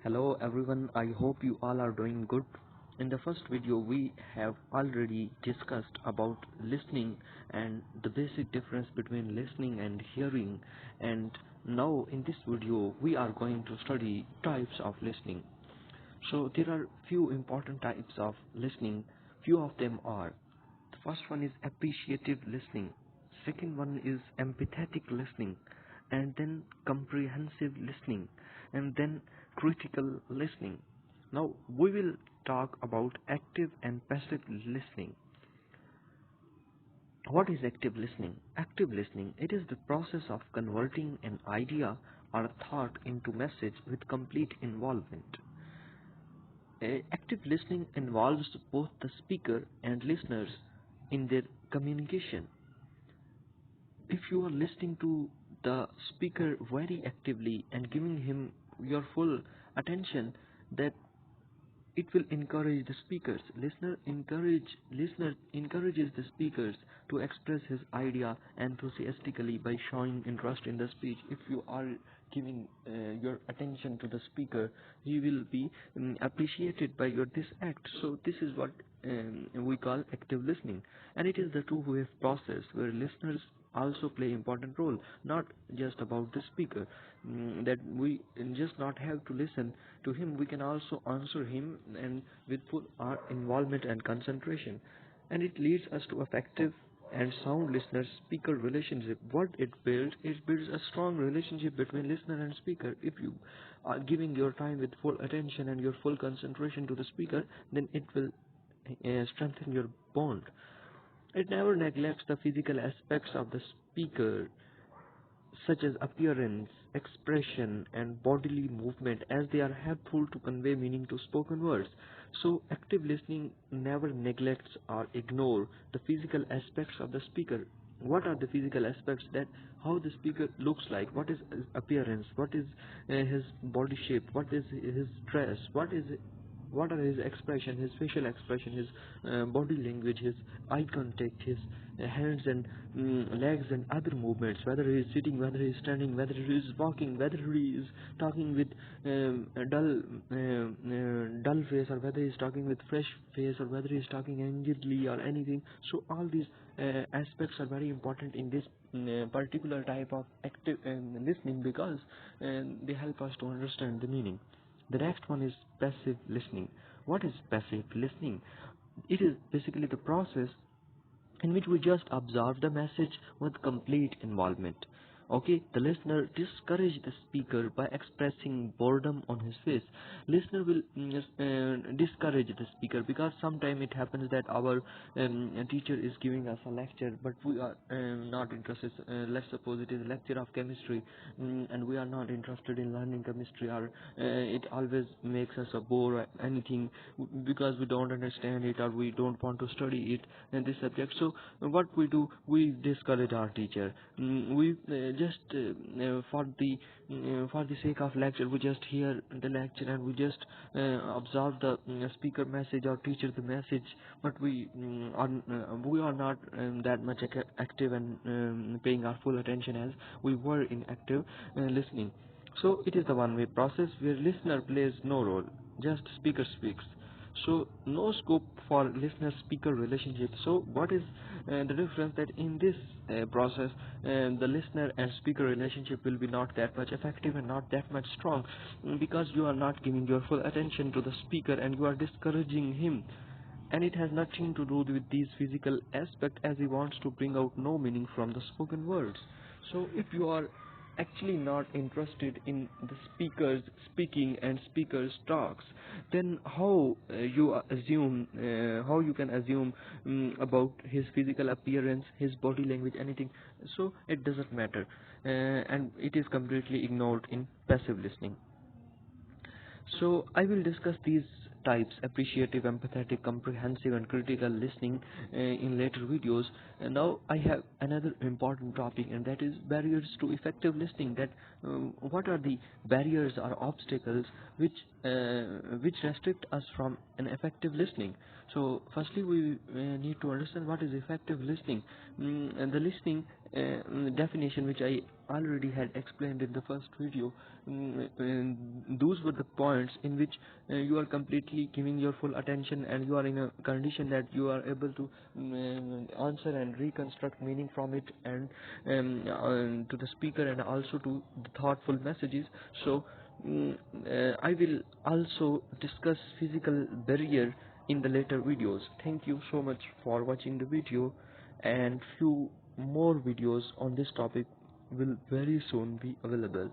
Hello everyone, I hope you all are doing good. In the first video we have already discussed about listening and the basic difference between listening and hearing, and now in this video we are going to study types of listening. So there are few important types of listening. Few of them are: the first one is appreciative listening, second one is empathetic listening, and then comprehensive listening, and then critical listening. Now we will talk about active and passive listening. What is active listening? Active listening, it is the process of converting an idea or a thought into message with complete involvement. Active listening involves both the speaker and listeners in their communication. If you are listening to the speaker very actively and giving him your full attention, that it will encourage the speakers. Listener encourages the speakers to express his idea enthusiastically by showing interest in the speech. If you are giving your attention to the speaker, he will be appreciated by your this act. So this is what we call active listening, and it is the two-way process where listeners also play important role, not just about the speaker. That we just not have to listen to him, we can also answer him and with full our involvement and concentration, and it leads us to effective and sound listener speaker relationship. What it builds a strong relationship between listener and speaker. If you are giving your time with full attention and your full concentration to the speaker, then it will strengthen your bond. It never neglects the physical aspects of the speaker, such as appearance, expression, and bodily movement, as they are helpful to convey meaning to spoken words. So, active listening never neglects or ignore the physical aspects of the speaker. What are the physical aspects? That how the speaker looks like, what is his appearance, what is his body shape, what is his dress, what are his expression, his facial expression, his body language, his eye contact, his hands and legs and other movements, whether he is sitting, whether he is standing, whether he is walking, whether he is talking with a dull face, or whether he is talking with fresh face, or whether he is talking angrily or anything. So all these aspects are very important in this particular type of active listening, because they help us to understand the meaning. The next one is passive listening. What is passive listening? It is basically the process in which we just observe the message with complete involvement. Okay, the listener discourage the speaker by expressing boredom on his face. Listener will discourage the speaker, because sometimes it happens that our teacher is giving us a lecture, but we are not interested. Let's suppose it is a lecture of chemistry, and we are not interested in learning chemistry, or it always makes us a bore or anything, because we don't understand it or we don't want to study it in this subject. So what we do, we discourage our teacher. We just for the sake of lecture, we just hear the lecture and we just observe the speaker message or teacher the message, but we are not that much active and paying our full attention as we were in active listening. So it is the one-way process where listener plays no role, just speaker speaks. So no scope for listener speaker relationship. So what is the difference? That in this process, the listener and speaker relationship will be not that much effective and not that much strong, because you are not giving your full attention to the speaker and you are discouraging him, and it has nothing to do with these physical aspect, as he wants to bring out no meaning from the spoken words. So if you are actually not interested in the speakers speaking and speakers talks, then how you can assume about his physical appearance, his body language, anything? So it doesn't matter, and it is completely ignored in passive listening. So I will discuss these types: appreciative, empathetic, comprehensive, and critical listening in later videos. And now I have another important topic, and that is barriers to effective listening. That what are the barriers or obstacles which restrict us from an effective listening? So firstly, we need to understand what is effective listening. And the listening definition which I already had explained in the first video. And those were the points in which you are completely giving your full attention, and you are in a condition that you are able to answer and reconstruct meaning from it, and to the speaker, and also to the thoughtful messages. So I will also discuss physical barrier in the later videos. Thank you so much for watching the video, and few more videos on this topic will very soon be available.